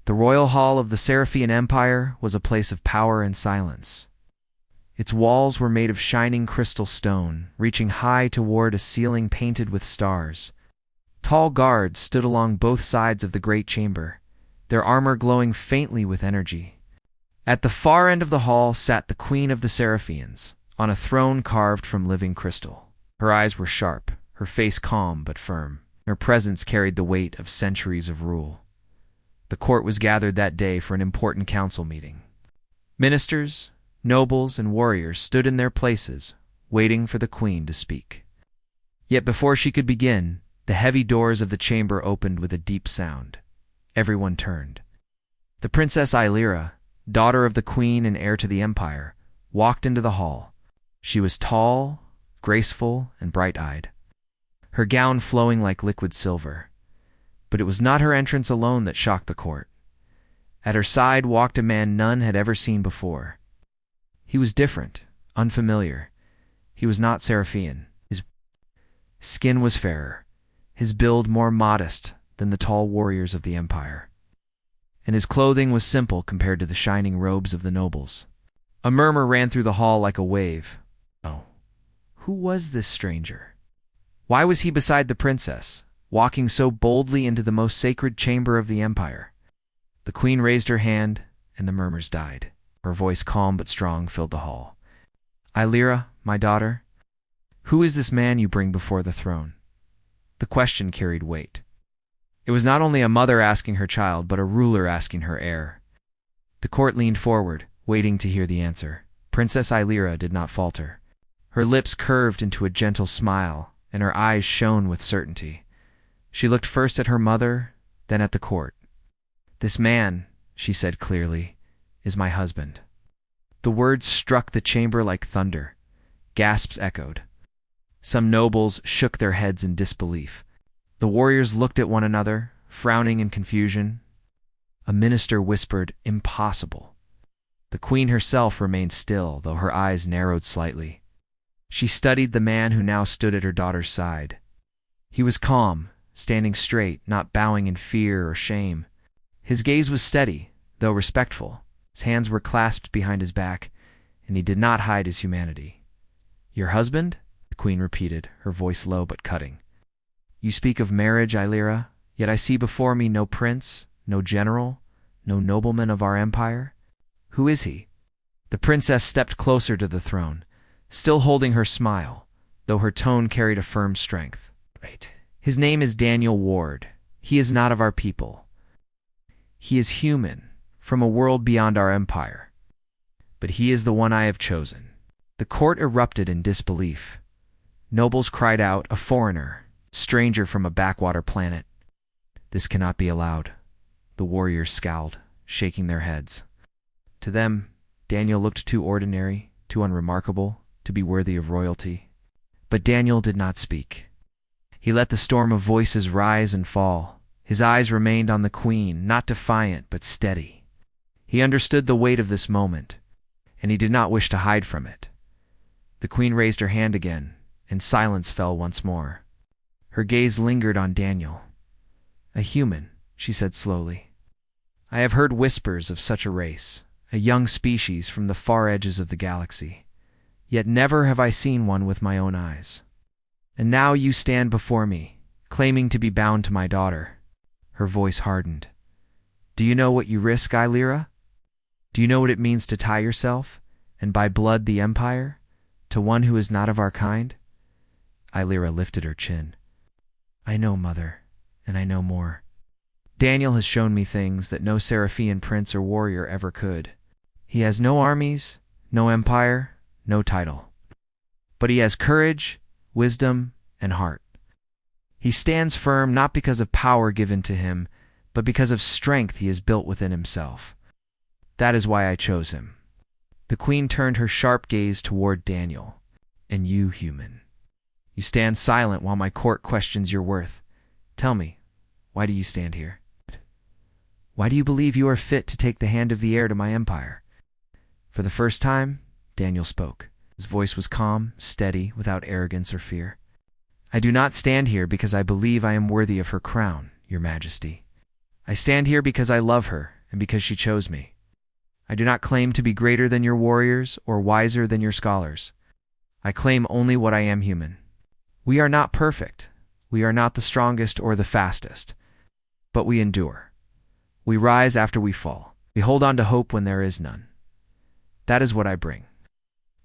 The royal hall of the Seraphian Empire was a place of power and silence. Its walls were made of shining crystal stone, reaching high toward a ceiling painted with stars. Tall guards stood along both sides of the great chamber, their armor glowing faintly with energy. At the far end of the hall sat the Queen of the Seraphians, on a throne carved from living crystal. Her eyes were sharp, her face calm but firm. Her presence carried the weight of centuries of rule. The court was gathered that day for an important council meeting. Ministers, nobles, and warriors stood in their places, waiting for the queen to speak. Yet before she could begin, the heavy doors of the chamber opened with a deep sound. Everyone turned. The Princess Illyra, daughter of the queen and heir to the empire, walked into the hall. She was tall, graceful, and bright-eyed, her gown flowing like liquid silver. But it was not her entrance alone that shocked the court. At her side walked a man none had ever seen before. He was different, unfamiliar. He was not Seraphian. His skin was fairer, his build more modest than the tall warriors of the empire, and his clothing was simple compared to the shining robes of the nobles. A murmur ran through the hall like a wave. Oh, who was this stranger? Why was he beside the princess, walking so boldly into the most sacred chamber of the empire? The queen raised her hand, and the murmurs died. Her voice, calm but strong, filled the hall. Illyra, my daughter, who is this man you bring before the throne? The question carried weight. It was not only a mother asking her child, but a ruler asking her heir. The court leaned forward, waiting to hear the answer. Princess Illyra did not falter. Her lips curved into a gentle smile, and her eyes shone with certainty. She looked first at her mother, then at the court. This man, she said clearly, is my husband. The words struck the chamber like thunder. Gasps echoed. Some nobles shook their heads in disbelief. The warriors looked at one another, frowning in confusion. A minister whispered, "Impossible." The queen herself remained still, though her eyes narrowed slightly. She studied the man who now stood at her daughter's side. He was calm, standing straight, not bowing in fear or shame. His gaze was steady, though respectful. His hands were clasped behind his back, and he did not hide his humanity. "Your husband?" the queen repeated, her voice low but cutting. "You speak of marriage, Illyra, yet I see before me no prince, no general, no nobleman of our empire. Who is he?" The princess stepped closer to the throne, still holding her smile, though her tone carried a firm strength. "His name is Daniel Ward. He is not of our people. He is human, from a world beyond our empire. But he is the one I have chosen." The court erupted in disbelief. Nobles cried out, "A foreigner, stranger from a backwater planet. This cannot be allowed." The warriors scowled, shaking their heads. To them, Daniel looked too ordinary, too unremarkable, to be worthy of royalty. But Daniel did not speak. He let the storm of voices rise and fall. His eyes remained on the queen, not defiant, but steady. He understood the weight of this moment, and he did not wish to hide from it. The queen raised her hand again, and silence fell once more. Her gaze lingered on Daniel. "A human," she said slowly. "I have heard whispers of such a race, a young species from the far edges of the galaxy. Yet never have I seen one with my own eyes. And now you stand before me, claiming to be bound to my daughter." Her voice hardened. "Do you know what you risk, Illyra? Do you know what it means to tie yourself, and by blood the empire, to one who is not of our kind?" Illyra lifted her chin. "I know, mother, and I know more. Daniel has shown me things that no Seraphian prince or warrior ever could. He has no armies, no empire, no title. But he has courage, wisdom, and heart. He stands firm not because of power given to him, but because of strength he has built within himself. That is why I chose him." The queen turned her sharp gaze toward Daniel. "And you, human, you stand silent while my court questions your worth. Tell me, why do you stand here? Why do you believe you are fit to take the hand of the heir to my empire?" For the first time, Daniel spoke. His voice was calm, steady, without arrogance or fear. "I do not stand here because I believe I am worthy of her crown, your majesty. I stand here because I love her and because she chose me. I do not claim to be greater than your warriors or wiser than your scholars. I claim only what I am human. We are not perfect. We are not the strongest or the fastest. But we endure. We rise after we fall. We hold on to hope when there is none. That is what I bring.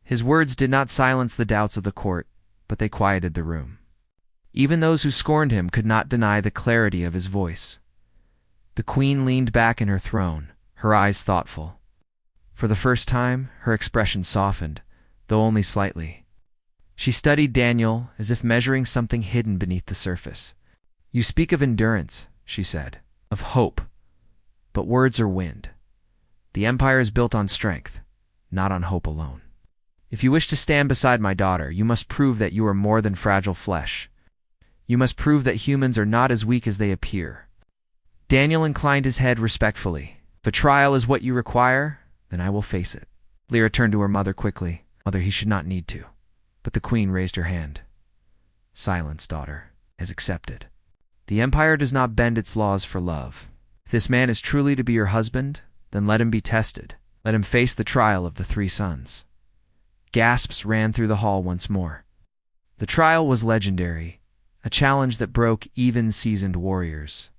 His words did not silence the doubts of the court, but they quieted the room. Even those who scorned him could not deny the clarity of his voice. The queen leaned back in her throne, her eyes thoughtful. For the first time, her expression softened, though only slightly. She studied Daniel as if measuring something hidden beneath the surface. You speak of endurance, she said, of hope. But words are wind. The empire is built on strength, not on hope alone. If you wish to stand beside my daughter, you must prove that you are more than fragile flesh. You must prove that humans are not as weak as they appear. Daniel inclined his head respectfully. If a trial is what you require, then I will face it. Lyra turned to her mother quickly. Mother, he should not need to. But the queen raised her hand. Silence, daughter, is accepted. The empire does not bend its laws for love. If this man is truly to be your husband, then let him be tested. Let him face the trial of the 3 sons. Gasps ran through the hall once more. The trial was legendary, a challenge that broke even seasoned warriors.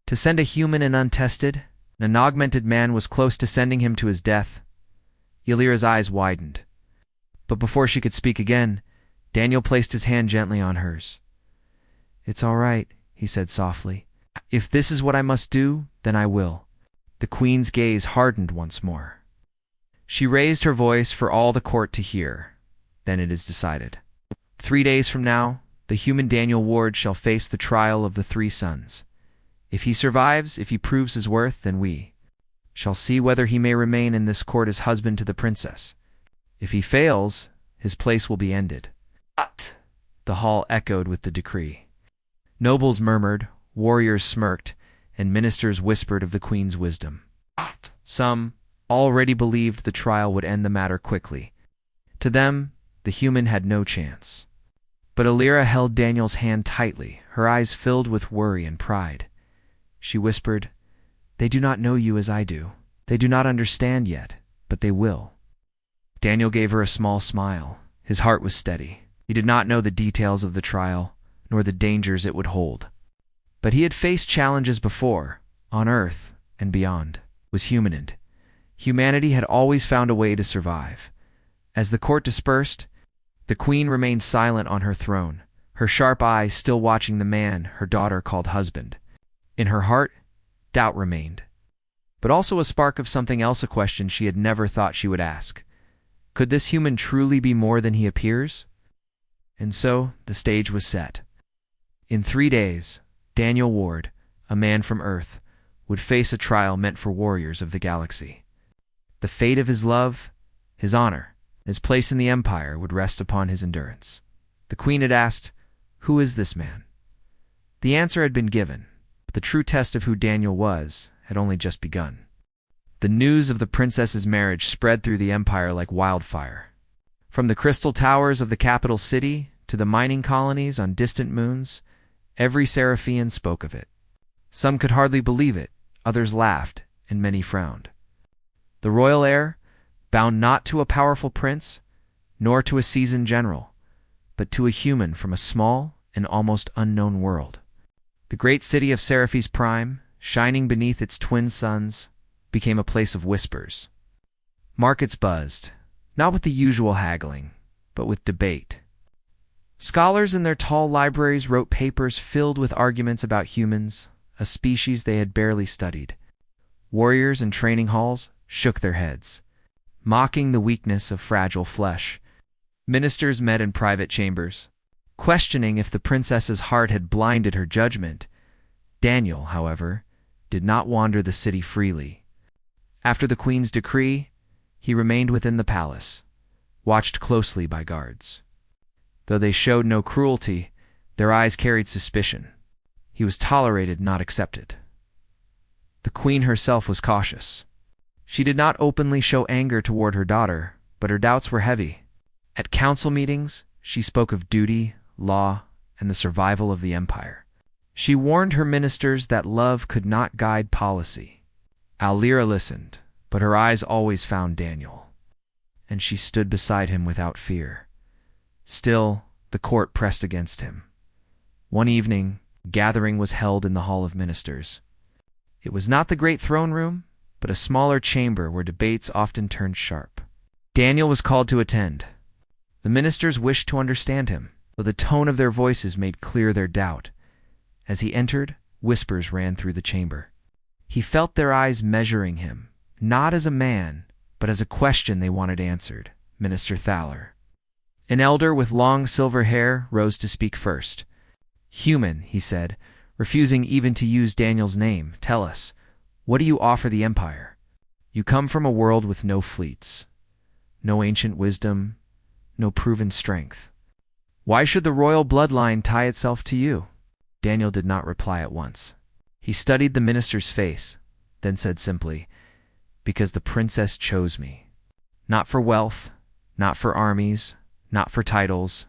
To send a human and untested, an augmented man was close to sending him to his death. Ylira's eyes widened. But before she could speak again, Daniel placed his hand gently on hers. It's all right, he said softly. If this is what I must do, then I will. The queen's gaze hardened once more. She raised her voice for all the court to hear. Then it is decided. 3 days from now, the human Daniel Ward shall face the trial of the 3 sons. If he survives, if he proves his worth, then we shall see whether he may remain in this court as husband to the princess. If he fails, his place will be ended. The hall echoed with the decree. Nobles murmured, warriors smirked, and ministers whispered of the queen's wisdom. Some already believed the trial would end the matter quickly. To them, the human had no chance. But Ylira held Daniel's hand tightly, her eyes filled with worry and pride. She whispered, They do not know you as I do. They do not understand yet, but they will. Daniel gave her a small smile. His heart was steady. He did not know the details of the trial, nor the dangers it would hold. But he had faced challenges before, on Earth and beyond, was humanid. Humanity had always found a way to survive. As the court dispersed, the queen remained silent on her throne, her sharp eyes still watching the man her daughter called husband. In her heart, doubt remained, but also a spark of something else, a question she had never thought she would ask. Could this human truly be more than he appears? And so the stage was set. In 3 days, Daniel Ward, a man from Earth, would face a trial meant for warriors of the galaxy. The fate of his love, his honor, his place in the empire would rest upon his endurance. The queen had asked, Who is this man? The answer had been given, but the true test of who Daniel was had only just begun. The news of the princess's marriage spread through the empire like wildfire. From the crystal towers of the capital city to the mining colonies on distant moons, every Seraphian spoke of it. Some could hardly believe it, others laughed, and many frowned. The royal heir, bound not to a powerful prince, nor to a seasoned general, but to a human from a small and almost unknown world. The great city of Seraphi's prime, shining beneath its twin suns, became a place of whispers. Markets buzzed, not with the usual haggling, but with debate. Scholars in their tall libraries wrote papers filled with arguments about humans, a species they had barely studied. Warriors in training halls shook their heads, mocking the weakness of fragile flesh. Ministers met in private chambers, questioning if the princess's heart had blinded her judgment. Daniel, however, did not wander the city freely. After the queen's decree, he remained within the palace, watched closely by guards. Though they showed no cruelty, their eyes carried suspicion. He was tolerated, not accepted. The queen herself was cautious. She did not openly show anger toward her daughter, but her doubts were heavy. At council meetings, she spoke of duty, law, and the survival of the empire. She warned her ministers that love could not guide policy. Alira listened, but her eyes always found Daniel, and she stood beside him without fear. Still, the court pressed against him. One evening, a gathering was held in the Hall of Ministers. It was not the great throne room, but a smaller chamber where debates often turned sharp. Daniel was called to attend. The ministers wished to understand him, but the tone of their voices made clear their doubt. As he entered, whispers ran through the chamber. He felt their eyes measuring him, not as a man, but as a question they wanted answered. Minister Thaler, an elder with long silver hair, rose to speak first. "Human," he said, refusing even to use Daniel's name, "tell us, what do you offer the Empire? You come from a world with no fleets, no ancient wisdom, no proven strength. Why should the royal bloodline tie itself to you?" Daniel did not reply at once. He studied the minister's face, then said simply, "Because the princess chose me. Not for wealth, not for armies, not for titles.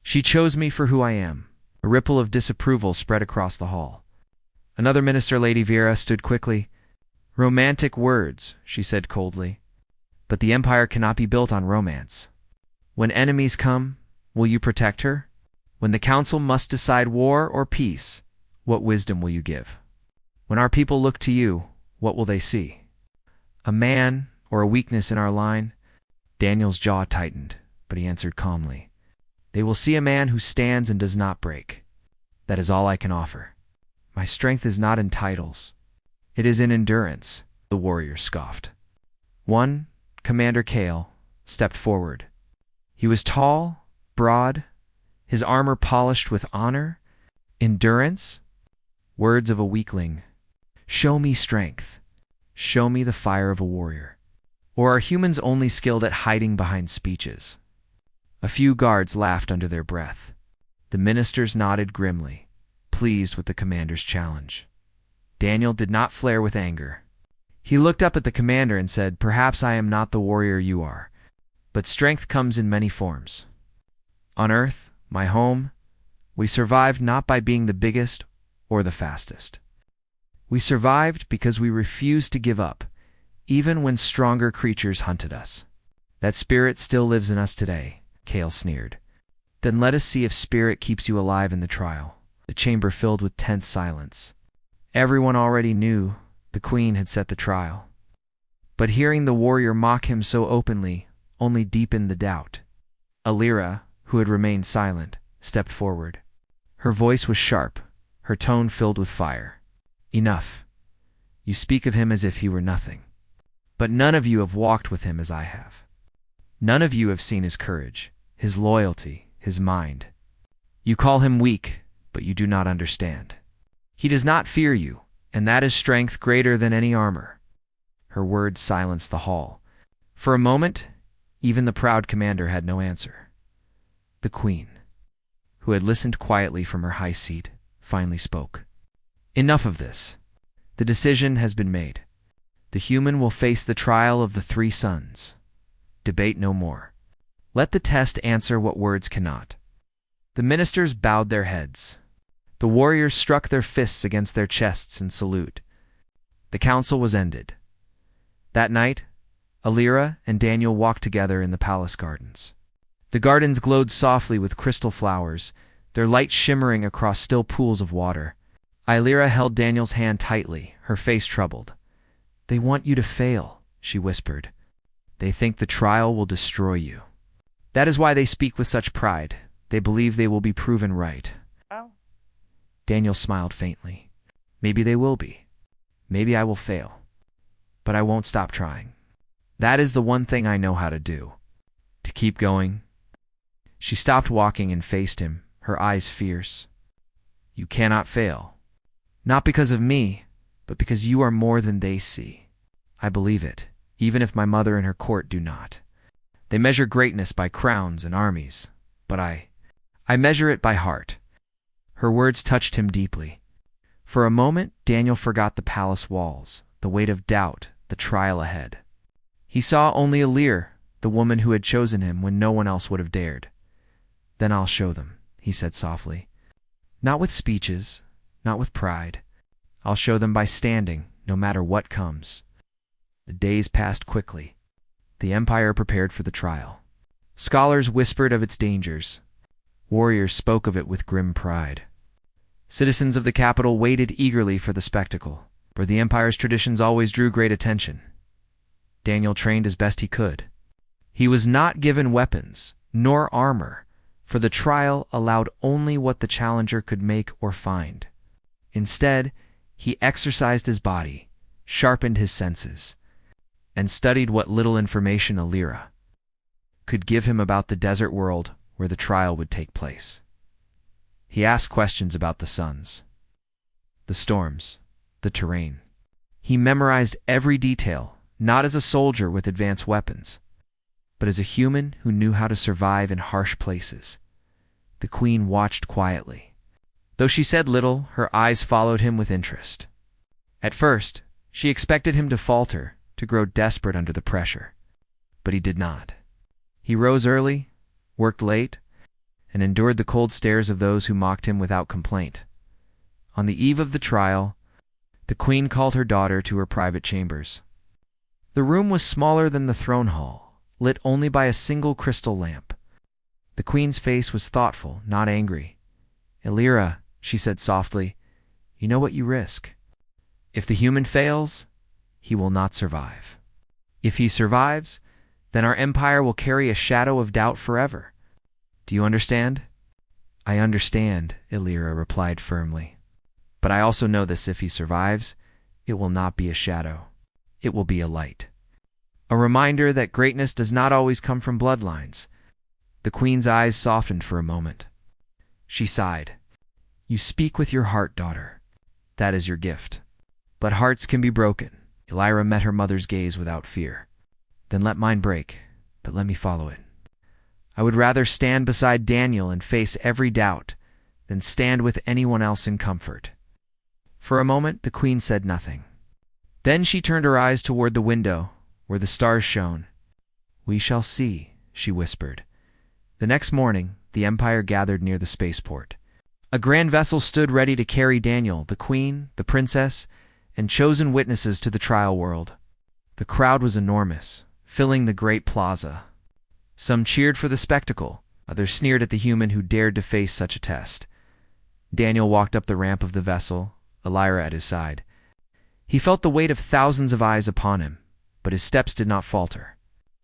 She chose me for who I am." A ripple of disapproval spread across the hall. Another minister, Lady Vera, stood quickly. "Romantic words," she said coldly. "But the Empire cannot be built on romance. When enemies come, will you protect her? When the council must decide war or peace, what wisdom will you give? When our people look to you, what will they see? A man or a weakness in our line?" Daniel's jaw tightened, but he answered calmly, "They will see a man who stands and does not break. That is all I can offer. My strength is not in titles. It is in endurance," the warrior scoffed. One, Commander Kale, stepped forward. He was tall, broad, his armor polished with honor. Endurance? Words of a weakling. Show me strength. Show me the fire of a warrior. Or are humans only skilled at hiding behind speeches? A few guards laughed under their breath. The ministers nodded grimly, pleased with the commander's challenge. Daniel did not flare with anger. He looked up at the commander and said, "Perhaps I am not the warrior you are, but strength comes in many forms. On Earth, my home, we survived not by being the biggest or the fastest. We survived because we refused to give up, even when stronger creatures hunted us. That spirit still lives in us today," Kale sneered. "Then let us see if spirit keeps you alive in the trial." The chamber filled with tense silence. Everyone already knew the queen had set the trial. But hearing the warrior mock him so openly only deepened the doubt. Alira, who had remained silent, stepped forward. Her voice was sharp, her tone filled with fire. "Enough. You speak of him as if he were nothing. But none of you have walked with him as I have. None of you have seen his courage, his loyalty, his mind. You call him weak, but you do not understand. He does not fear you, and that is strength greater than any armor." Her words silenced the hall. For a moment, even the proud commander had no answer. The queen, who had listened quietly from her high seat, finally spoke. "Enough of this. The decision has been made. The human will face the trial of the three suns. Debate no more. Let the test answer what words cannot." The ministers bowed their heads. The warriors struck their fists against their chests in salute. The council was ended. That night, Alira and Daniel walked together in the palace gardens. The gardens glowed softly with crystal flowers, their light shimmering across still pools of water. Alira held Daniel's hand tightly, her face troubled. "They want you to fail," she whispered. "They think the trial will destroy you. That is why they speak with such pride. They believe they will be proven right." Daniel smiled faintly. "Maybe they will be. Maybe I will fail. But I won't stop trying. That is the one thing I know how to do. To keep going." She stopped walking and faced him, her eyes fierce. "You cannot fail. Not because of me, but because you are more than they see. I believe it, even if my mother and her court do not. They measure greatness by crowns and armies, but I measure it by heart." Her words touched him deeply. For a moment, Daniel forgot the palace walls, the weight of doubt, the trial ahead. He saw only Alira, the woman who had chosen him when no one else would have dared. "Then I'll show them," he said softly. "Not with speeches, not with pride. I'll show them by standing, no matter what comes. The days passed quickly. The Empire prepared for the trial. Scholars whispered of its dangers. Warriors spoke of it with grim pride. Citizens of the capital waited eagerly for the spectacle, for the Empire's traditions always drew great attention. Daniel trained as best he could. He was not given weapons, nor armor, for the trial allowed only what the challenger could make or find. Instead, he exercised his body, sharpened his senses, and studied what little information Alira could give him about the desert world where the trial would take place. He asked questions about the suns, the storms, the terrain. He memorized every detail, not as a soldier with advanced weapons, but as a human who knew how to survive in harsh places. The queen watched quietly. Though she said little, her eyes followed him with interest. At first, she expected him to falter, to grow desperate under the pressure. But he did not. He rose early, worked late, and endured the cold stares of those who mocked him without complaint. On the eve of the trial, the queen called her daughter to her private chambers. The room was smaller than the throne hall, lit only by a single crystal lamp. The queen's face was thoughtful, not angry. "Alira," she said softly, "you know what you risk. If the human fails, he will not survive. If he survives, then our empire will carry a shadow of doubt forever. Do you understand?" "I understand," Alira replied firmly. "But I also know this: if he survives, it will not be a shadow. It will be a light. A reminder that greatness does not always come from bloodlines." The queen's eyes softened for a moment. She sighed. "You speak with your heart, daughter. That is your gift. But hearts can be broken." Alira met her mother's gaze without fear. "Then let mine break, but let me follow it. I would rather stand beside Daniel and face every doubt than stand with anyone else in comfort." For a moment, the queen said nothing. Then she turned her eyes toward the window, where the stars shone. "We shall see," she whispered. The next morning, the Empire gathered near the spaceport. A grand vessel stood ready to carry Daniel, the queen, the princess, and chosen witnesses to the trial world. The crowd was enormous, filling the great plaza. Some cheered for the spectacle, others sneered at the human who dared to face such a test. Daniel walked up the ramp of the vessel, Alira at his side. He felt the weight of thousands of eyes upon him, but his steps did not falter.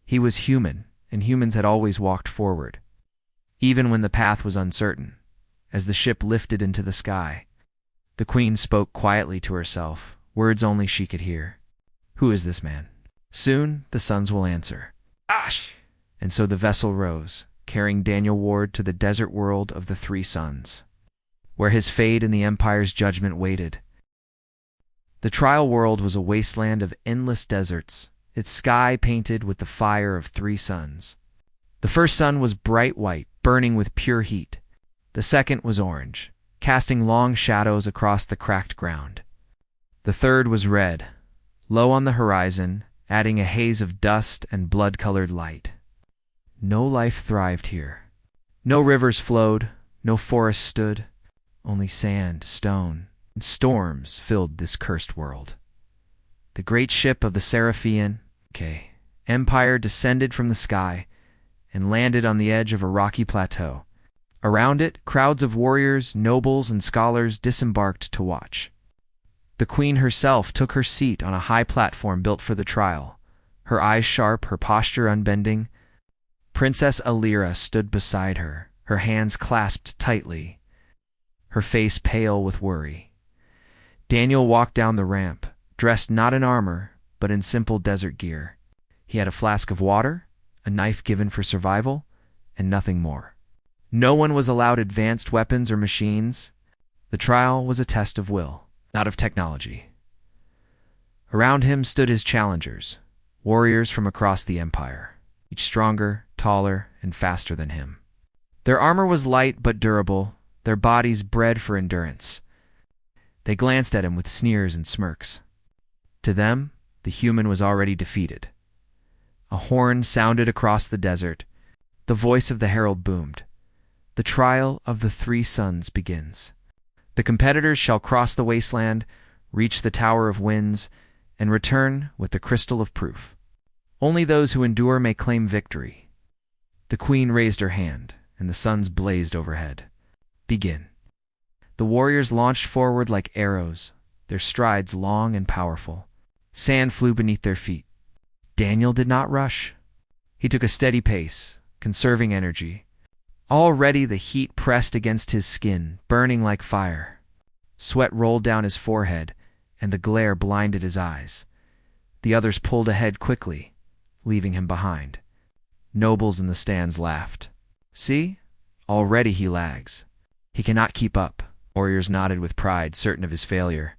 He was human, and humans had always walked forward, even when the path was uncertain. As the ship lifted into the sky, the queen spoke quietly to herself, words only she could hear. "Who is this man? Soon the suns will answer." Ash! And so the vessel rose, carrying Daniel Ward to the desert world of the Three Suns, where his fate and the Empire's judgment waited. The trial world was a wasteland of endless deserts, its sky painted with the fire of three suns. The first sun was bright white, burning with pure heat. The second was orange, casting long shadows across the cracked ground. The third was red, low on the horizon, adding a haze of dust and blood-colored light. No life thrived here. No rivers flowed, no forests stood. Only sand, stone, and storms filled this cursed world. The great ship of the Seraphim Empire descended from the sky and landed on the edge of a rocky plateau. Around it, crowds of warriors, nobles, and scholars disembarked to watch. The queen herself took her seat on a high platform built for the trial, her eyes sharp, her posture unbending. Princess Alira stood beside her, her hands clasped tightly, her face pale with worry. Daniel walked down the ramp, dressed not in armor, but in simple desert gear. He had a flask of water, a knife given for survival, and nothing more. No one was allowed advanced weapons or machines. The trial was a test of will, not of technology. Around him stood his challengers, warriors from across the Empire, each stronger, taller, and faster than him. Their armor was light but durable, their bodies bred for endurance. They glanced at him with sneers and smirks. To them, the human was already defeated. A horn sounded across the desert. The voice of the herald boomed. The trial of the three suns begins. The competitors shall cross the wasteland, reach the Tower of Winds, and return with the Crystal of Proof. Only those who endure may claim victory. The queen raised her hand, and the suns blazed overhead. Begin. The warriors launched forward like arrows, their strides long and powerful. Sand flew beneath their feet. Daniel did not rush. He took a steady pace, conserving energy. Already the heat pressed against his skin, burning like fire. Sweat rolled down his forehead, and the glare blinded his eyes. The others pulled ahead quickly, leaving him behind. Nobles in the stands laughed. See? Already he lags. He cannot keep up. Warriors nodded with pride, certain of his failure.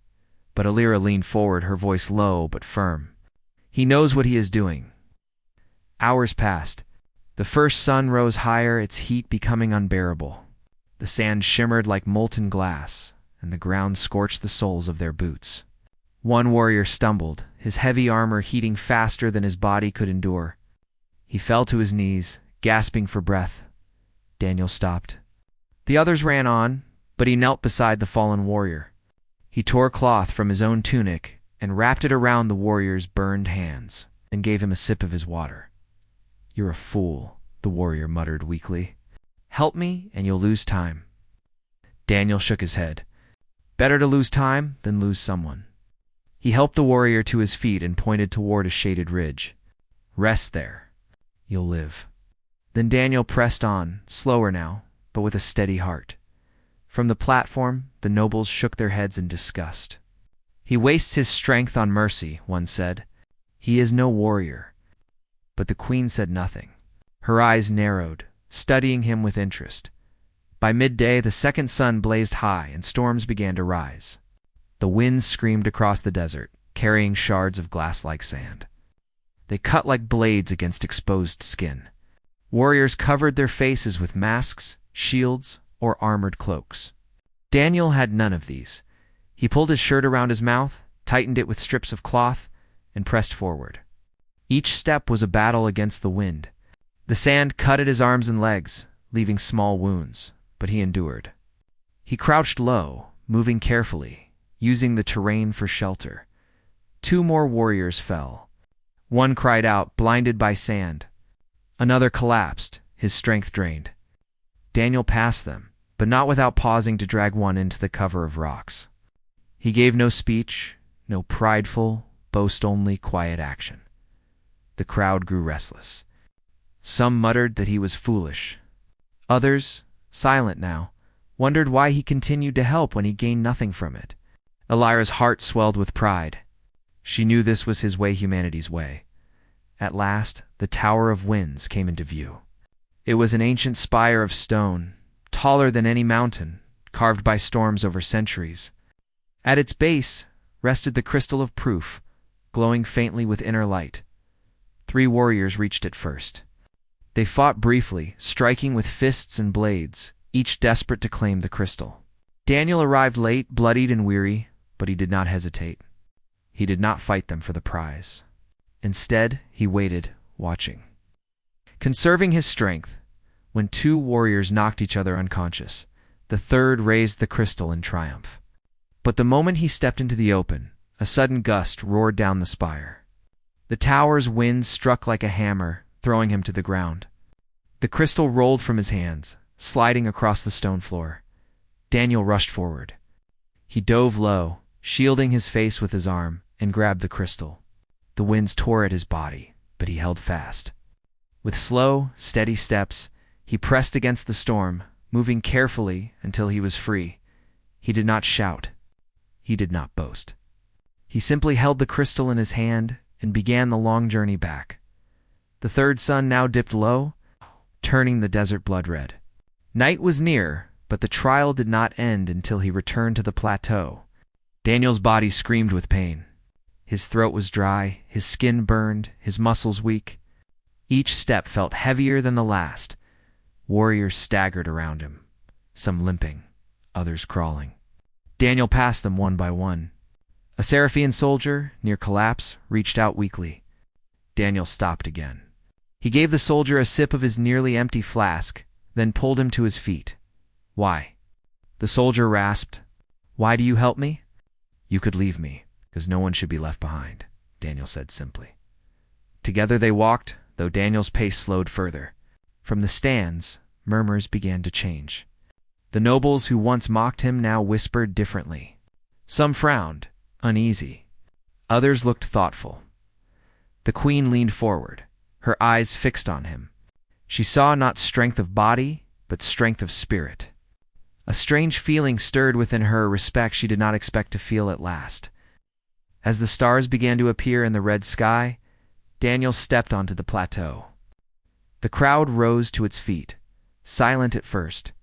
But Alira leaned forward, her voice low but firm. He knows what he is doing. Hours passed. The first sun rose higher, its heat becoming unbearable. The sand shimmered like molten glass, and the ground scorched the soles of their boots. One warrior stumbled, his heavy armor heating faster than his body could endure. He fell to his knees, gasping for breath. Daniel stopped. The others ran on, but he knelt beside the fallen warrior. He tore cloth from his own tunic and wrapped it around the warrior's burned hands, and gave him a sip of his water. "You're a fool," the warrior muttered weakly. "Help me, and you'll lose time." Daniel shook his head. Better to lose time than lose someone. He helped the warrior to his feet and pointed toward a shaded ridge. "Rest there. You'll live." Then Daniel pressed on, slower now, but with a steady heart. From the platform, the nobles shook their heads in disgust. "He wastes his strength on mercy," one said. "He is no warrior." But the queen said nothing. Her eyes narrowed, studying him with interest. By midday, the second sun blazed high and storms began to rise. The winds screamed across the desert, carrying shards of glass-like sand. They cut like blades against exposed skin. Warriors covered their faces with masks, shields, or armored cloaks. Daniel had none of these. He pulled his shirt around his mouth, tightened it with strips of cloth, and pressed forward. Each step was a battle against the wind. The sand cut at his arms and legs, leaving small wounds, but he endured. He crouched low, moving carefully, using the terrain for shelter. 2 more warriors fell. One cried out, blinded by sand. Another collapsed, his strength drained. Daniel passed them, but not without pausing to drag one into the cover of rocks. He gave no speech, no prideful, boast-only quiet action. The crowd grew restless. Some muttered that he was foolish. Others, silent now, wondered why he continued to help when he gained nothing from it. Alira's heart swelled with pride. She knew this was his way, humanity's way. At last, the Tower of Winds came into view. It was an ancient spire of stone, taller than any mountain, carved by storms over centuries. At its base rested the Crystal of Proof, glowing faintly with inner light. 3 warriors reached it first. They fought briefly, striking with fists and blades, each desperate to claim the crystal. Daniel arrived late, bloodied and weary, but he did not hesitate. He did not fight them for the prize. Instead, he waited, watching. Conserving his strength, when 2 warriors knocked each other unconscious, the third raised the crystal in triumph. But the moment he stepped into the open, a sudden gust roared down the spire. The tower's wind struck like a hammer, throwing him to the ground. The crystal rolled from his hands, sliding across the stone floor. Daniel rushed forward. He dove low, shielding his face with his arm, and grabbed the crystal. The winds tore at his body, but he held fast. With slow, steady steps, he pressed against the storm, moving carefully until he was free. He did not shout. He did not boast. He simply held the crystal in his hand and began the long journey back. The third sun now dipped low, turning the desert blood-red. Night was near, but the trial did not end until he returned to the plateau. Daniel's body screamed with pain. His throat was dry, his skin burned, his muscles weak. Each step felt heavier than the last. Warriors staggered around him, some limping, others crawling. Daniel passed them one by one. A Seraphian soldier, near collapse, reached out weakly. Daniel stopped again. He gave the soldier a sip of his nearly empty flask, then pulled him to his feet. "Why?" The soldier rasped. Why do you help me? You could leave me, because no one should be left behind, Daniel said simply. Together they walked, though Daniel's pace slowed further. From the stands, murmurs began to change. The nobles who once mocked him now whispered differently. Some frowned, uneasy. Others looked thoughtful. The queen leaned forward, her eyes fixed on him. She saw not strength of body, but strength of spirit. A strange feeling stirred within her, a respect she did not expect to feel at last. As the stars began to appear in the red sky, Daniel stepped onto the plateau. The crowd rose to its feet, silent at first,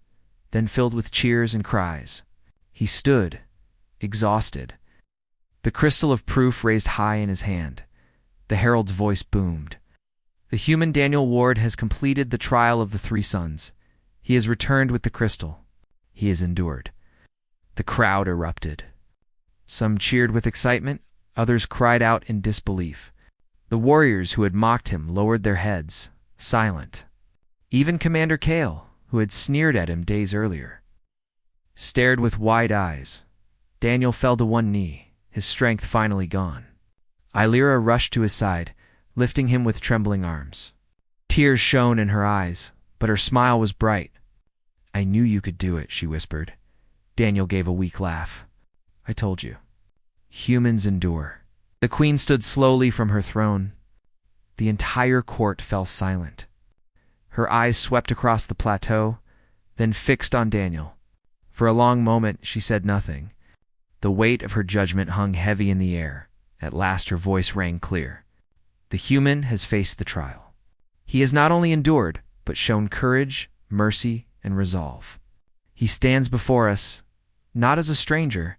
then filled with cheers and cries. He stood, exhausted, the crystal of proof raised high in his hand. The herald's voice boomed. The human Daniel Ward has completed the trial of the three sons. He has returned with the crystal. He has endured. The crowd erupted. Some cheered with excitement, others cried out in disbelief. The warriors who had mocked him lowered their heads, silent. Even Commander Kale, who had sneered at him days earlier, stared with wide eyes. Daniel fell to one knee, his strength finally gone. Illyra rushed to his side, lifting him with trembling arms. Tears shone in her eyes, but her smile was bright. I knew you could do it, she whispered. Daniel gave a weak laugh. I told you. Humans endure. The queen stood slowly from her throne. The entire court fell silent. Her eyes swept across the plateau, then fixed on Daniel. For a long moment she said nothing. The weight of her judgment hung heavy in the air. At last her voice rang clear. The human has faced the trial. He has not only endured, but shown courage, mercy, and resolve. He stands before us, not as a stranger,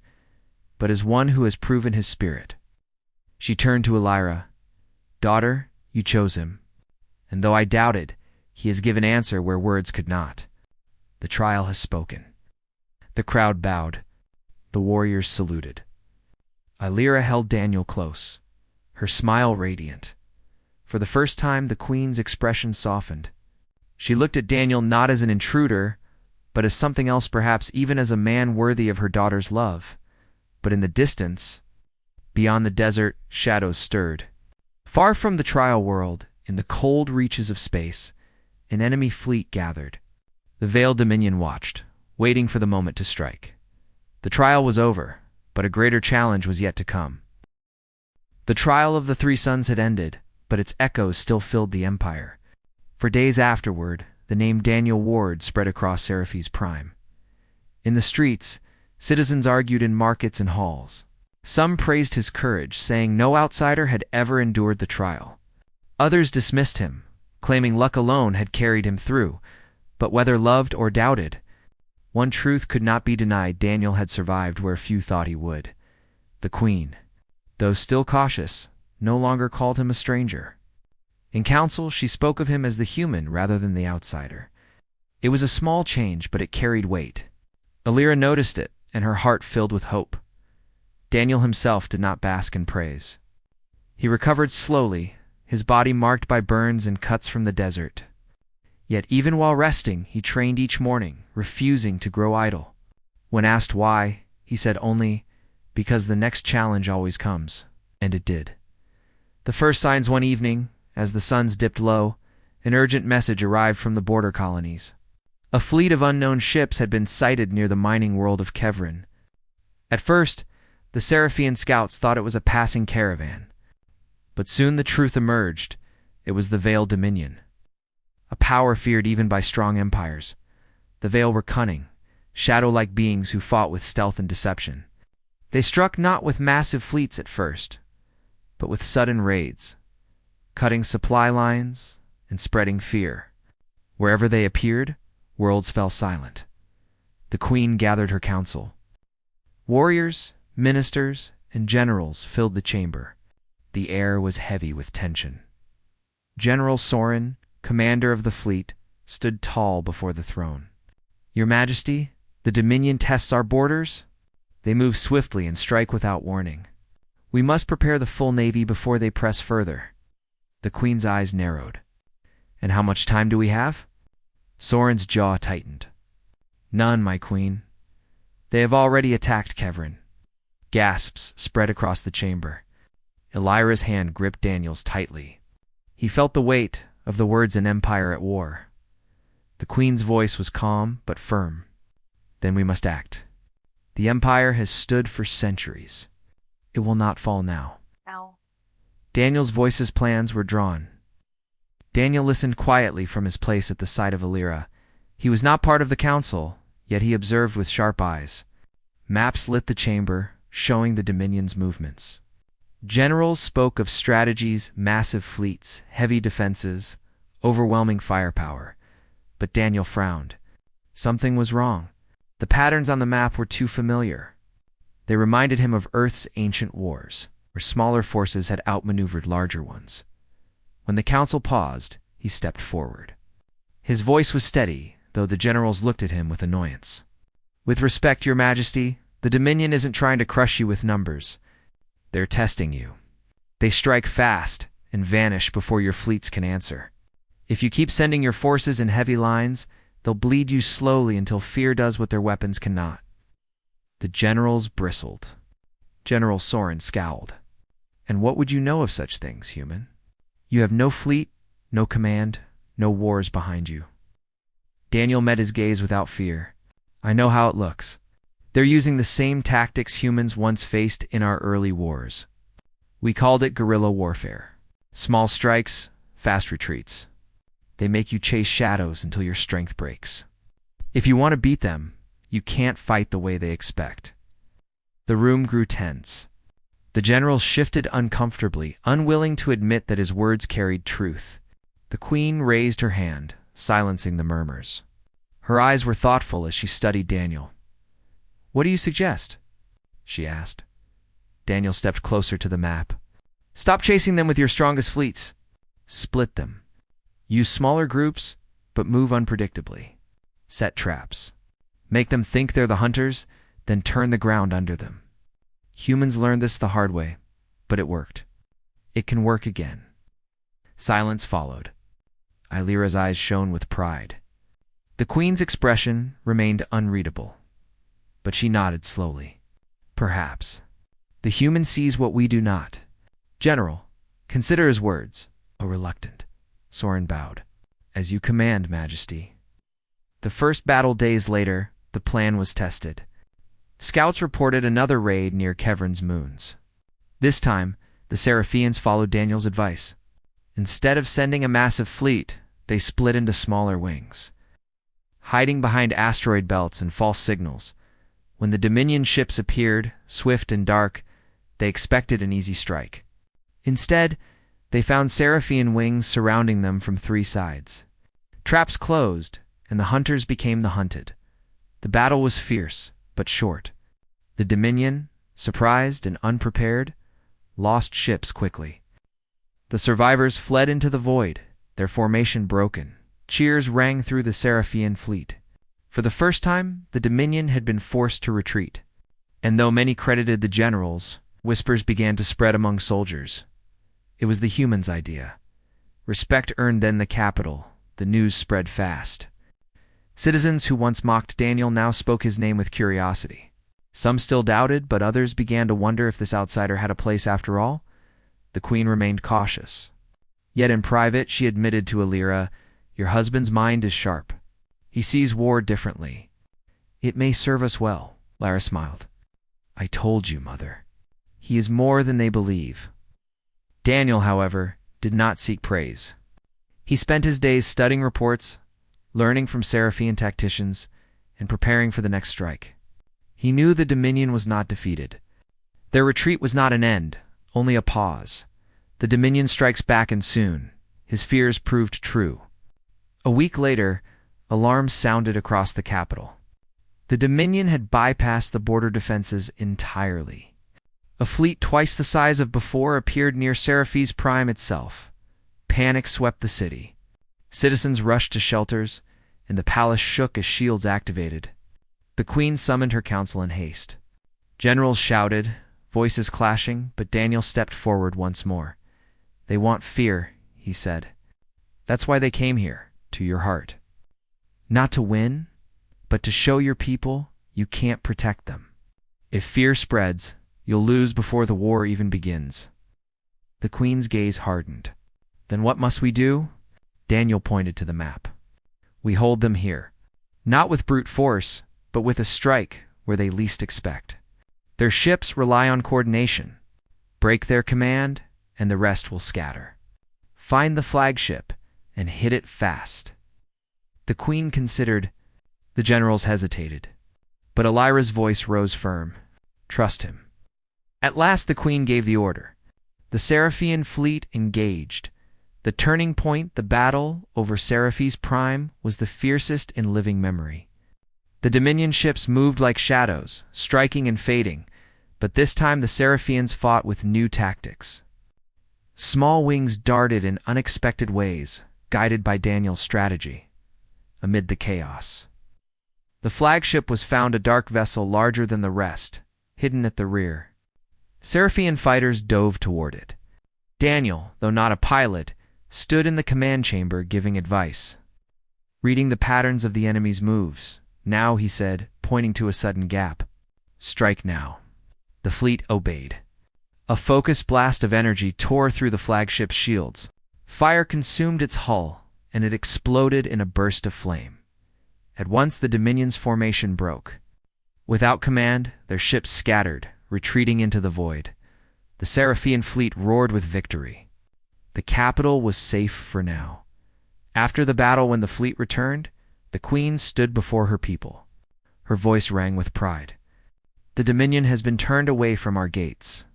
but as one who has proven his spirit. She turned to Illyra. Daughter, you chose him. And though I doubted, he has given answer where words could not. The trial has spoken. The crowd bowed. The warriors saluted. Illyra held Daniel close, her smile radiant. For the first time, the queen's expression softened. She looked at Daniel not as an intruder, but as something else, perhaps even as a man worthy of her daughter's love. But in the distance, beyond the desert, shadows stirred. Far from the trial world, in the cold reaches of space, an enemy fleet gathered. The veiled dominion watched, waiting for the moment to strike. The trial was over, but a greater challenge was yet to come. The trial of the three sons had ended, but its echoes still filled the empire. For days afterward, the name Daniel Ward spread across Scifi's prime. In the streets, citizens argued in markets and halls. Some praised his courage, saying no outsider had ever endured the trial. Others dismissed him, claiming luck alone had carried him through. But whether loved or doubted, one truth could not be denied: Daniel had survived where few thought he would. The queen, though still cautious, no longer called him a stranger. In council, she spoke of him as the human rather than the outsider. It was a small change, but it carried weight. Illyra noticed it, and her heart filled with hope. Daniel himself did not bask in praise. He recovered slowly, his body marked by burns and cuts from the desert. Yet even while resting, he trained each morning, refusing to grow idle. When asked why, he said only, because the next challenge always comes. And it did. The first signs one evening, as the suns dipped low, an urgent message arrived from the border colonies. A fleet of unknown ships had been sighted near the mining world of Kevrin. At first, the Serafian scouts thought it was a passing caravan. But soon the truth emerged. It was the Veiled Dominion. A power feared even by strong empires. The Veil were cunning, shadow-like beings who fought with stealth and deception. They struck not with massive fleets at first, but with sudden raids, cutting supply lines and spreading fear. Wherever they appeared, worlds fell silent. The queen gathered her council. Warriors, ministers, and generals filled the chamber. The air was heavy with tension. General Soren, commander of the fleet, stood tall before the throne. Your Majesty, the Dominion tests our borders. They move swiftly and strike without warning. We must prepare the full navy before they press further. The queen's eyes narrowed. And how much time do we have? Soren's jaw tightened. None, my queen. They have already attacked Kevrin. Gasps spread across the chamber. Elira's hand gripped Daniel's tightly. He felt the weight of the words an empire at war. The queen's voice was calm but firm. Then we must act. The empire has stood for centuries. It will not fall now. Ow. Daniel's voice's plans were drawn. Daniel listened quietly from his place at the side of Elira. He was not part of the council, yet he observed with sharp eyes. Maps lit the chamber, showing the Dominion's movements. Generals spoke of strategies, massive fleets, heavy defenses, overwhelming firepower. But Daniel frowned. Something was wrong. The patterns on the map were too familiar. They reminded him of Earth's ancient wars, where smaller forces had outmaneuvered larger ones. When the council paused, he stepped forward. His voice was steady, though the generals looked at him with annoyance. With respect, Your Majesty, the Dominion isn't trying to crush you with numbers. They're testing you. They strike fast and vanish before your fleets can answer. If you keep sending your forces in heavy lines, they'll bleed you slowly until fear does what their weapons cannot. The generals bristled. General Soren scowled. And what would you know of such things, human? You have no fleet, no command, no wars behind you. Daniel met his gaze without fear. I know how it looks. They're using the same tactics humans once faced in our early wars. We called it guerrilla warfare. Small strikes, fast retreats. They make you chase shadows until your strength breaks. If you want to beat them, you can't fight the way they expect. The room grew tense. The general shifted uncomfortably, unwilling to admit that his words carried truth. The queen raised her hand, silencing the murmurs. Her eyes were thoughtful as she studied Daniel. What do you suggest? She asked. Daniel stepped closer to the map. Stop chasing them with your strongest fleets. Split them. Use smaller groups, but move unpredictably. Set traps. Make them think they're the hunters, then turn the ground under them. Humans learned this the hard way, but it worked. It can work again. Silence followed. Ilira's eyes shone with pride. The queen's expression remained unreadable, but she nodded slowly. Perhaps. The human sees what we do not. General, consider his words. Oh, reluctant. Soren bowed. As you command, Majesty. The first battle days later, the plan was tested. Scouts reported another raid near Kevrin's moons. This time, the Seraphians followed Daniel's advice. Instead of sending a massive fleet, they split into smaller wings. Hiding behind asteroid belts and false signals, when the Dominion ships appeared, swift and dark, they expected an easy strike. Instead, they found Seraphian wings surrounding them from three sides. Traps closed, and the hunters became the hunted. The battle was fierce, but short. The Dominion, surprised and unprepared, lost ships quickly. The survivors fled into the void, their formation broken. Cheers rang through the Seraphian fleet. For the first time, the Dominion had been forced to retreat. And though many credited the generals, whispers began to spread among soldiers. It was the humans' idea. Respect earned then the capital. The news spread fast. Citizens who once mocked Daniel now spoke his name with curiosity. Some still doubted, but others began to wonder if this outsider had a place after all. The queen remained cautious. Yet in private, she admitted to Elira, "Your husband's mind is sharp. He sees war differently. It may serve us well." Lara smiled. "I told you, Mother. He is more than they believe." Daniel, however, did not seek praise. He spent his days studying reports, learning from Seraphian tacticians, and preparing for the next strike. He knew the Dominion was not defeated. Their retreat was not an end, only a pause. The Dominion strikes back, and soon. His fears proved true. A week later, alarms sounded across the capital. The Dominion had bypassed the border defenses entirely. A fleet twice the size of before appeared near Seraphi's Prime itself. Panic swept the city. Citizens rushed to shelters, and the palace shook as shields activated. The queen summoned her council in haste. Generals shouted, voices clashing, but Daniel stepped forward once more. "They want fear," he said. "That's why they came here, to your heart. Not to win, but to show your people You can't protect them. If fear spreads, you'll lose before the war even begins." The queen's gaze hardened. "Then what must we do?" Daniel pointed to the map. "We hold them here. Not with brute force, but with a strike where they least expect. Their ships rely on coordination. Break their command, and the rest will scatter. Find the flagship and hit it fast." The queen considered. The generals hesitated. But Elira's voice rose firm. "Trust him." At last the queen gave the order. The Seraphian fleet engaged. The turning point, the battle over Seraphi's prime, was the fiercest in living memory. The Dominion ships moved like shadows, striking and fading, but this time the Seraphians fought with new tactics. Small wings darted in unexpected ways, guided by Daniel's strategy. Amid the chaos, the flagship was found, a dark vessel larger than the rest, hidden at the rear. Seraphian fighters dove toward it. Daniel, though not a pilot, stood in the command chamber giving advice. Reading the patterns of the enemy's moves, "Now," he said, pointing to a sudden gap. "Strike now." The fleet obeyed. A focused blast of energy tore through the flagship's shields. Fire consumed its hull, and it exploded in a burst of flame. At once the Dominion's formation broke. Without command, their ships scattered, retreating into the void. The Seraphian fleet roared with victory. The capital was safe for now. After the battle, when the fleet returned, the queen stood before her people. Her voice rang with pride. "The Dominion has been turned away from our gates.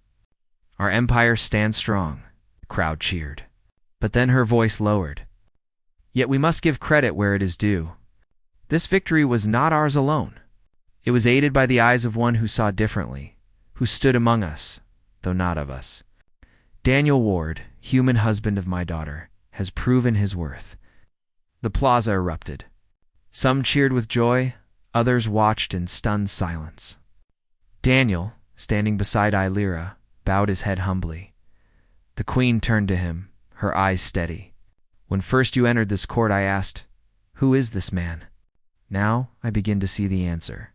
Our empire stands strong." The crowd cheered. But then her voice lowered. "Yet we must give credit where it is due. This victory was not ours alone. It was aided by the eyes of one who saw differently, who stood among us, though not of us. Daniel Ward, human husband of my daughter, has proven his worth." The plaza erupted. Some cheered with joy, others watched in stunned silence. Daniel, standing beside Illyra, bowed his head humbly. The queen turned to him, her eyes steady. "When first you entered this court, I asked, 'Who is this man?' Now I begin to see the answer.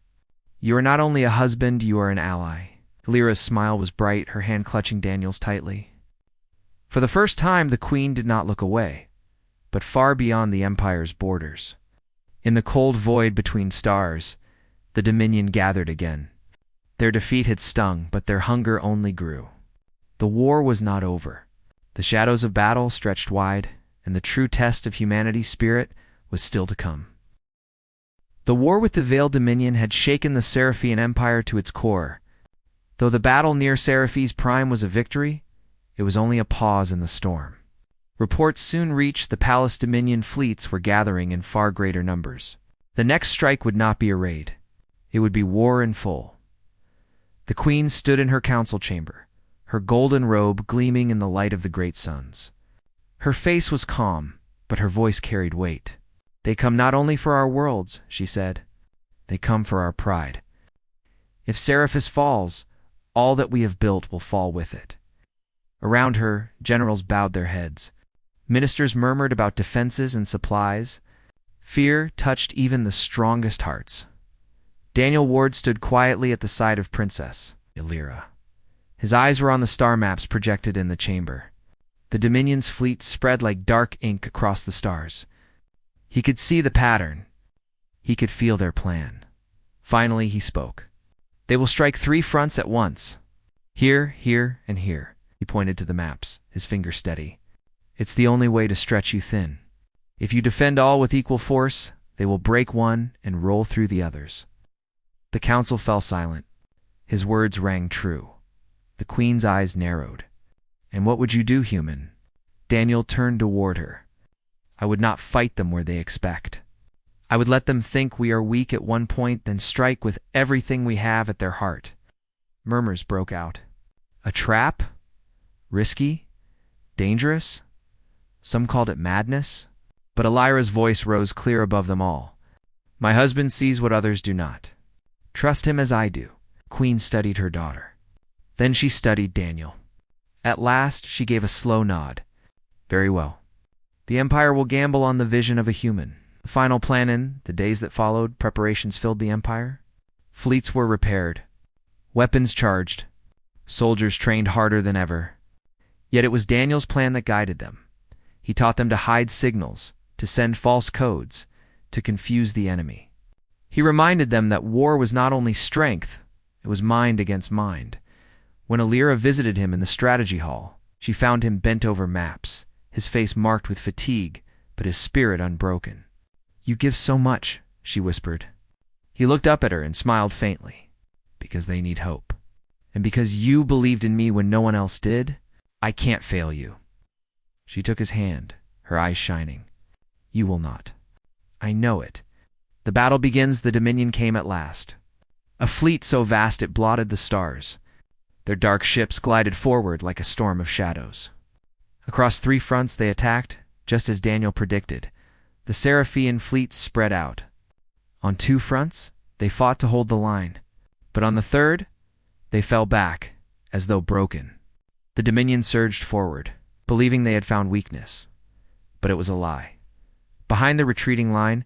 You are not only a husband, you are an ally." Illyra's smile was bright, her hand clutching Daniel's tightly. For the first time, the queen did not look away, but far beyond the empire's borders. In the cold void between stars, the Dominion gathered again. Their defeat had stung, but their hunger only grew. The war was not over. The shadows of battle stretched wide, and the true test of humanity's spirit was still to come. The war with the Veiled Dominion had shaken the Seraphian Empire to its core. Though the battle near Seraphi's prime was a victory, it was only a pause in the storm. Reports soon reached the Palace Dominion fleets were gathering in far greater numbers. The next strike would not be a raid. It would be war in full. The queen stood in her council chamber, her golden robe gleaming in the light of the great suns. Her face was calm, but her voice carried weight. "They come not only for our worlds," she said. "They come for our pride. If Seraphis falls, all that we have built will fall with it." Around her, generals bowed their heads. Ministers murmured about defenses and supplies. Fear touched even the strongest hearts. Daniel Ward stood quietly at the side of Princess Illyra. His eyes were on the star maps projected in the chamber. The Dominion's fleet spread like dark ink across the stars. He could see the pattern. He could feel their plan. Finally, he spoke. "They will strike 3 fronts at once. Here, here, and here." He pointed to the maps, his finger steady. "It's the only way to stretch you thin. If you defend all with equal force, they will break one and roll through the others." The council fell silent. His words rang true. The queen's eyes narrowed. "And what would you do, human?" Daniel turned toward her. "I would not fight them where they expect. I would let them think we are weak at one point, then strike with everything we have at their heart." Murmurs broke out. A trap? Risky? Dangerous? Some called it madness. But Illyra's voice rose clear above them all. "My husband sees what others do not. Trust him as I do." Queen studied her daughter. Then she studied Daniel. At last, she gave a slow nod. "Very well. The Empire will gamble on the vision of a human." The final plan in the days that followed, preparations filled the Empire. Fleets were repaired, weapons charged, soldiers trained harder than ever. Yet it was Daniel's plan that guided them. He taught them to hide signals, to send false codes, to confuse the enemy. He reminded them that war was not only strength, it was mind against mind. When Alira visited him in the strategy hall, she found him bent over maps, his face marked with fatigue, but his spirit unbroken. "You give so much," she whispered. He looked up at her and smiled faintly. "Because they need hope. And because you believed in me when no one else did, I can't fail you." She took his hand, her eyes shining. "You will not. I know it. The battle begins. The Dominion came at last. A fleet so vast it blotted the stars. Their dark ships glided forward like a storm of shadows. Across 3 fronts they attacked, just as Daniel predicted. The Serafian fleets spread out. On 2 fronts, they fought to hold the line. But on the 3rd, they fell back, as though broken. The Dominion surged forward, believing they had found weakness. But it was a lie. Behind the retreating line,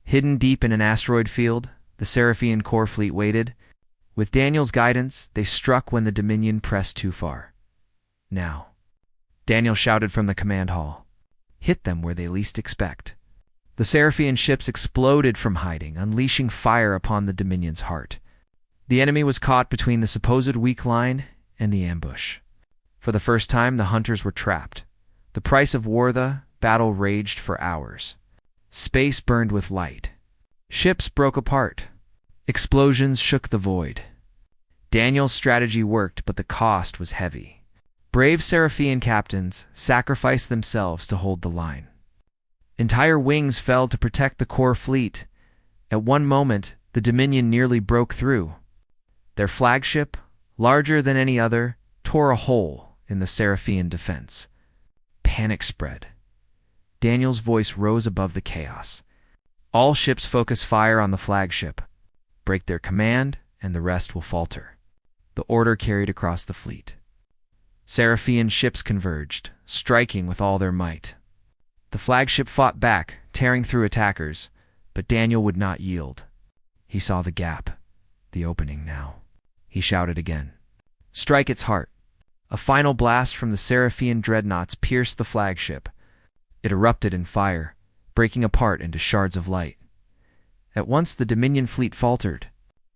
hidden deep in an asteroid field, the Serafian core fleet waited. With Daniel's guidance, they struck when the Dominion pressed too far. "Now," Daniel shouted from the command hall. "Hit them where they least expect." The Serafian ships exploded from hiding, unleashing fire upon the Dominion's heart. The enemy was caught between the supposed weak line and the ambush. For the first time, the hunters were trapped. The price of war, the battle raged for hours. Space burned with light. Ships broke apart. Explosions shook the void. Daniel's strategy worked, but the cost was heavy. Brave Serafian captains sacrificed themselves to hold the line. Entire wings fell to protect the core fleet. At one moment, the Dominion nearly broke through. Their flagship, larger than any other, tore a hole in the Serafian defense. Panic spread. Daniel's voice rose above the chaos. "All ships focus fire on the flagship. Break their command, and the rest will falter." The order carried across the fleet. Serafian ships converged, striking with all their might. The flagship fought back, tearing through attackers, but Daniel would not yield. He saw the gap, the opening now. He shouted again. "Strike its heart." A final blast from the Serafian dreadnoughts pierced the flagship. It erupted in fire, breaking apart into shards of light. At once the Dominion fleet faltered.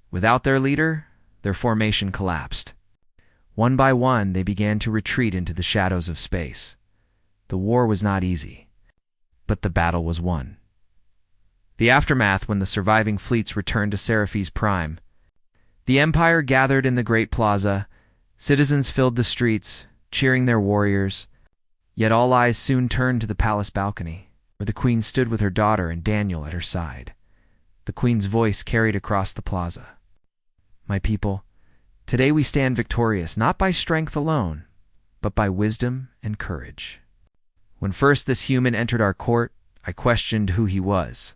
Without their leader, their formation collapsed. One by one, they began to retreat into the shadows of space. The war was not easy, but the battle was won. The aftermath, when the surviving fleets returned to Serafi's prime. The Empire gathered in the Great Plaza. Citizens filled the streets, cheering their warriors. Yet all eyes soon turned to the palace balcony, where the Queen stood with her daughter and Daniel at her side. The Queen's voice carried across the plaza. "My people, today we stand victorious, not by strength alone, but by wisdom and courage. When first this human entered our court, I questioned who he was.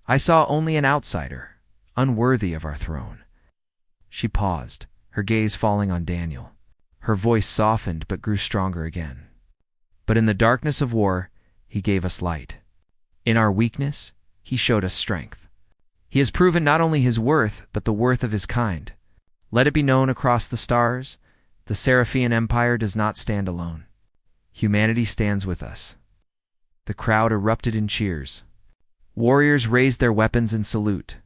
I saw only an outsider, unworthy of our throne." She paused, her gaze falling on Daniel. Her voice softened but grew stronger again. "But in the darkness of war, he gave us light. In our weakness, he showed us strength. He has proven not only his worth, but the worth of his kind. Let it be known across the stars, the Serafian Empire does not stand alone. Humanity stands with us." The crowd erupted in cheers. Warriors raised their weapons in salute.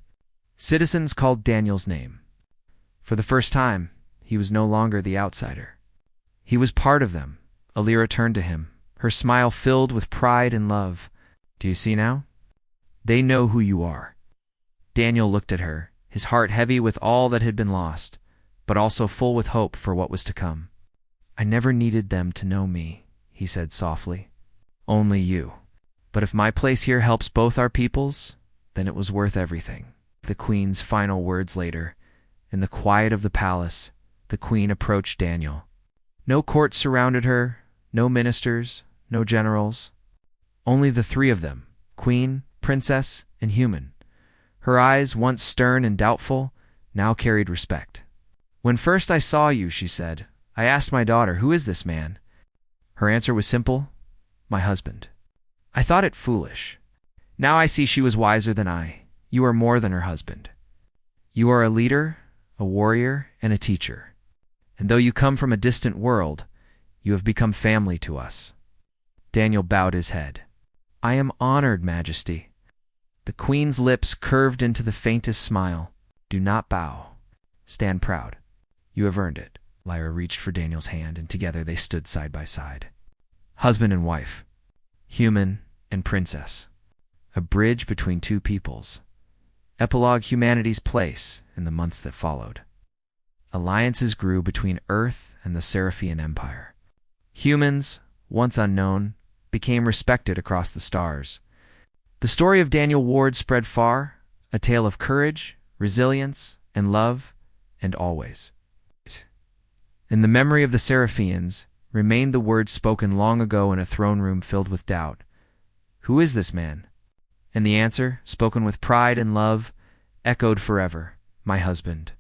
Citizens called Daniel's name. For the first time, he was no longer the outsider. He was part of them. Alira turned to him, her smile filled with pride and love. "Do you see now? They know who you are." Daniel looked at her, his heart heavy with all that had been lost, but also full with hope for what was to come. "I never needed them to know me," he said softly. "Only you. But if my place here helps both our peoples, then it was worth everything." The Queen's final words later. In the quiet of the palace, the Queen approached Daniel. No court surrounded her, no ministers, no generals. Only the 3 of them, Queen, Princess, and human. Her eyes, once stern and doubtful, now carried respect. "When first I saw you," she said, "I asked my daughter, 'Who is this man?' Her answer was simple, 'My husband.' I thought it foolish. Now I see she was wiser than I. You are more than her husband. You are a leader, a warrior, and a teacher. And though you come from a distant world, you have become family to us." Daniel bowed his head. "I am honored, Majesty." The queen's lips curved into the faintest smile. "Do not bow. Stand proud. You have earned it." Lyra reached for Daniel's hand, and together they stood side by side. Husband and wife, human and princess, a bridge between two peoples. Epilogue: humanity's place in the months that followed. Alliances grew between Earth and the Seraphian Empire. Humans, once unknown, became respected across the stars. The story of Daniel Ward spread far, a tale of courage, resilience, and love, and always. In the memory of the Seraphians remained the words spoken long ago in a throne room filled with doubt. "Who is this man?" And the answer, spoken with pride and love, echoed forever: "My husband."